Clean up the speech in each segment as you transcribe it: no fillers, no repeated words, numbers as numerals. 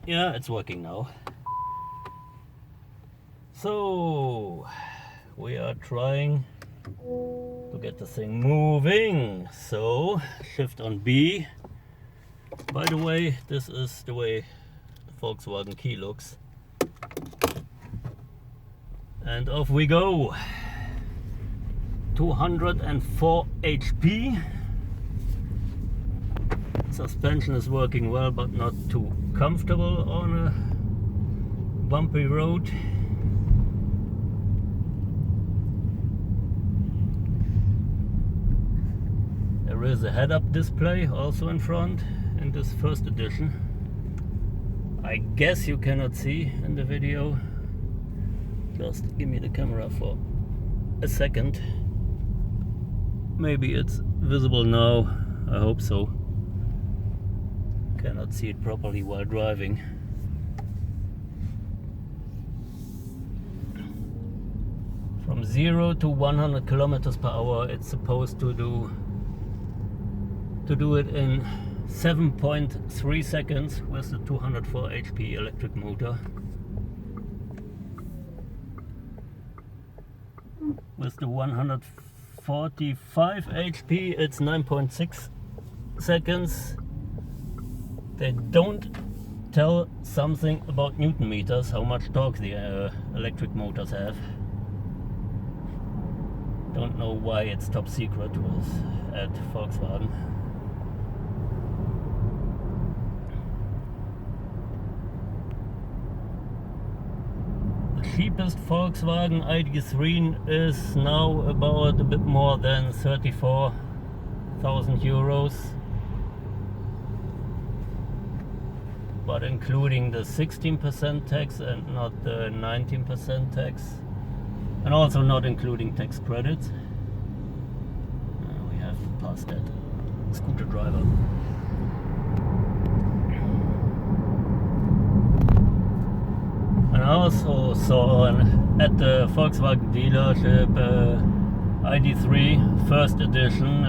Yeah, it's working now. So we are trying to get the thing moving. So shift on B. By the way, this is the way the Volkswagen key looks. And off we go. 204 HP. Suspension is working well, but not too comfortable on a bumpy road. There is a head-up display also in front in this first edition. I guess you cannot see in the video. Just give me the camera for a second. Maybe it's visible now. I hope so. Cannot see it properly while driving. From 0 to 100 kilometers per hour, it's supposed to do it in 7.3 seconds with the 204 HP electric motor. With the 145 HP, it's 9.6 seconds. They don't tell something about Newton meters, how much torque the electric motors have. Don't know why it's top secret at Volkswagen. The cheapest Volkswagen ID3 is now about a bit more than 34,000 euros. But including the 16% tax and not the 19% tax, and also not including tax credits. We have to pass that scooter driver. And I also saw at the Volkswagen dealership ID3 first edition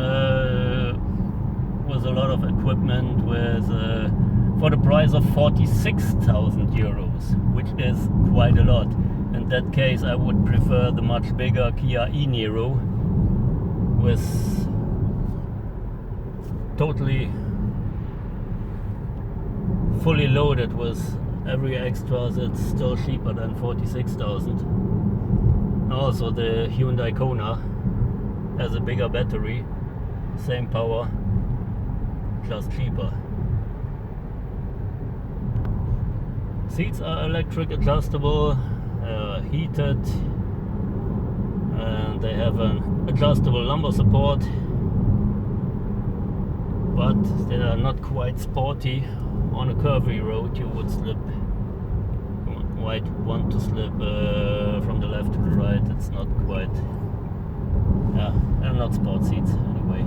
with a lot of equipment with for the price of 46,000 euros, which is quite a lot. In that case, I would prefer the much bigger Kia e-Niro with totally fully loaded with every extra. It's still cheaper than 46,000. Also, the Hyundai Kona has a bigger battery, same power, just cheaper. Seats are electric adjustable, heated, and they have an adjustable lumbar support, but they are not quite sporty. On a curvy road you might want to slip from the left to the right. It's not quite, they're not sport seats anyway,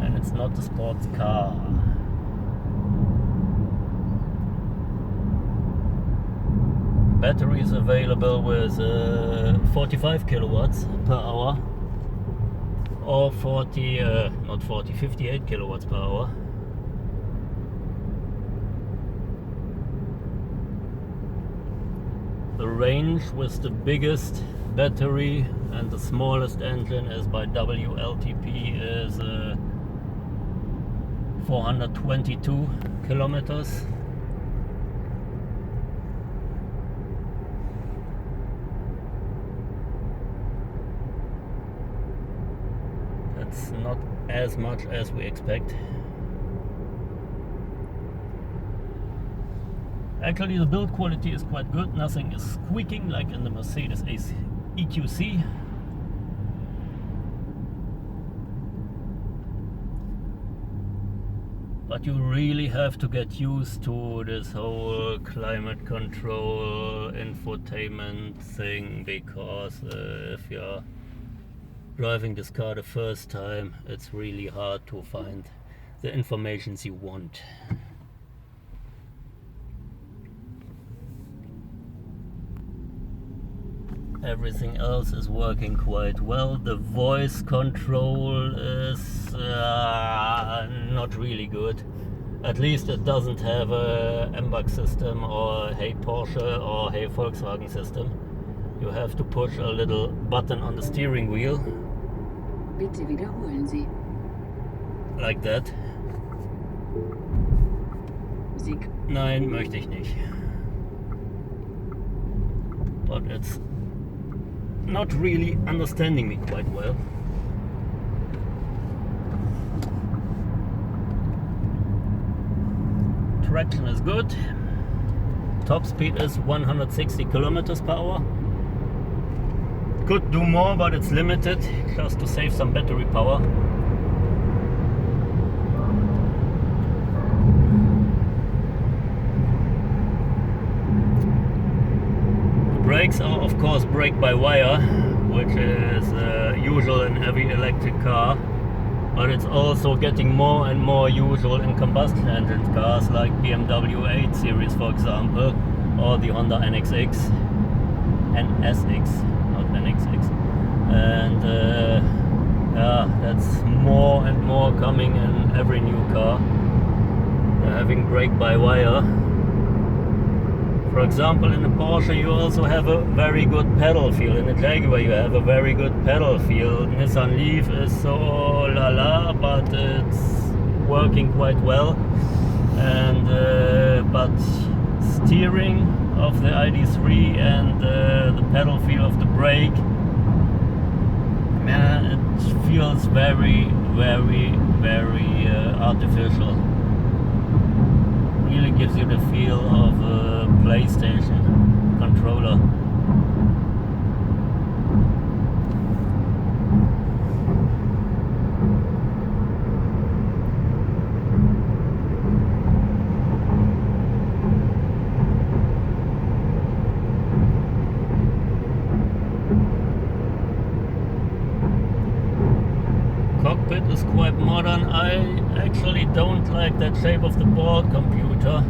and it's not a sports car. Batteries available with 45 kilowatts per hour or 58 kilowatts per hour. The range with the biggest battery and the smallest engine is by WLTP is 422 kilometers. It's not as much as we expect. Actually, the build quality is quite good. Nothing is squeaking like in the Mercedes EQC. But you really have to get used to this whole climate control infotainment thing, because if you're driving this car the first time, it's really hard to find the information you want. Everything else is working quite well. The voice control is not really good. At least it doesn't have a MBUG system or hey Porsche or hey Volkswagen system. You have to push a little button on the steering wheel. Bitte wiederholen Sie. Like that. Musik. Nein, möchte ich nicht. But it's not really understanding me quite well. Traction is good. Top speed is 160 kilometers per hour. Could do more, but it's limited just to save some battery power. The brakes are of course brake by wire, which is usual in every electric car. But it's also getting more and more usual in combustion engine cars like BMW 8 Series, for example, or the Honda NSX, not NXX. And yeah, that's more and more coming in every new car. They're having brake by wire. For example, in a Porsche you also have a very good pedal feel. In a Jaguar you have a very good pedal feel. Nissan Leaf is so la la, but it's working quite well. And but steering of the ID3 and the pedal feel of the brake, man, it feels very, very, very artificial. Really gives you the feel of a PlayStation controller. Cockpit is quite modern. I actually don't like that shape of the board computer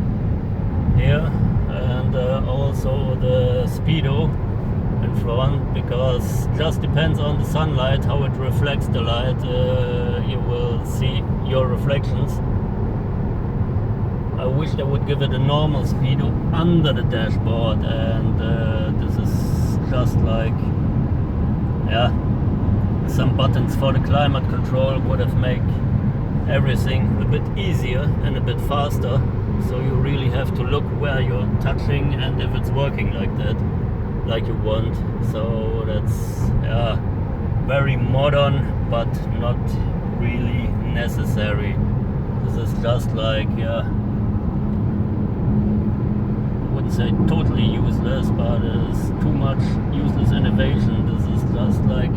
here, and also the speedo in front, because just depends on the sunlight how it reflects the light. You will see your reflections. I wish they would give it a normal speedo under the dashboard, and this is just like, yeah, some buttons for the climate control would have made everything a bit easier and a bit faster, so you really have to look where you're touching and if it's working like that, like you want. So that's, yeah, very modern but not really necessary. This is just like, yeah, I wouldn't say totally useless, but it's too much useless innovation. This is just like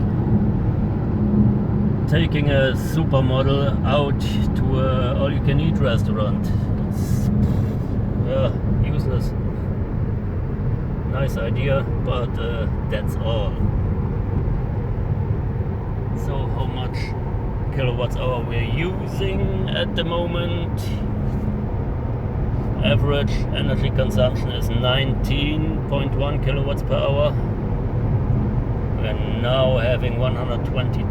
taking a supermodel out to a all-you-can-eat restaurant. It's useless. Nice idea, but that's all. So how much kilowatts hour we're using at the moment? Average energy consumption is 19.1 kilowatts per hour. We're now having 122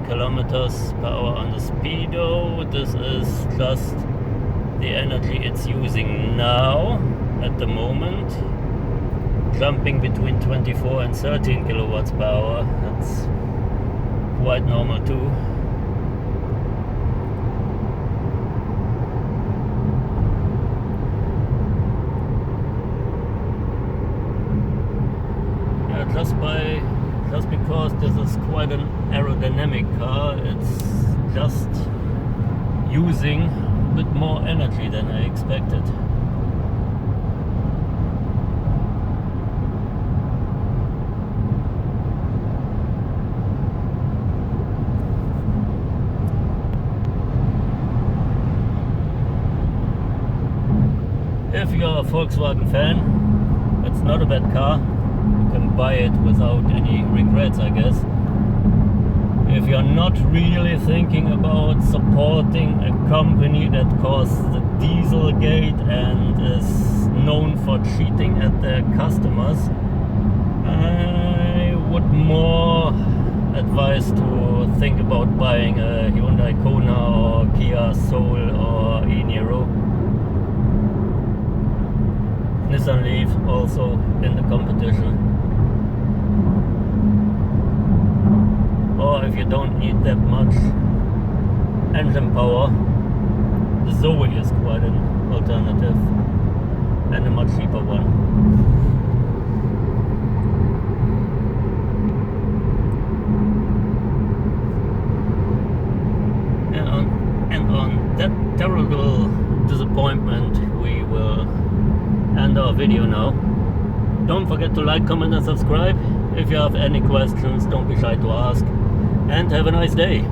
kilometers per hour on the speedo. This is just the energy it's using now at the moment. Jumping between 24 and 13 kilowatts per hour. That's quite normal too. Just because this is quite an aerodynamic car, it's just using a bit more energy than I expected. If you're a Volkswagen fan, it's not a bad car. You can buy it without any regrets, I guess. If you're not really thinking about supporting a company that caused the Dieselgate and is known for cheating at their customers, I would more advise to think about buying a Hyundai Kona or Kia Soul or e-Niro. Nissan Leaf also in the competition. Or if you don't need that much engine power, the Zoe is quite an alternative and a much cheaper one. And on that terrible disappointment, we will end our video now. Don't forget to like, comment and subscribe. If you have any questions, don't be shy to ask. And have a nice day.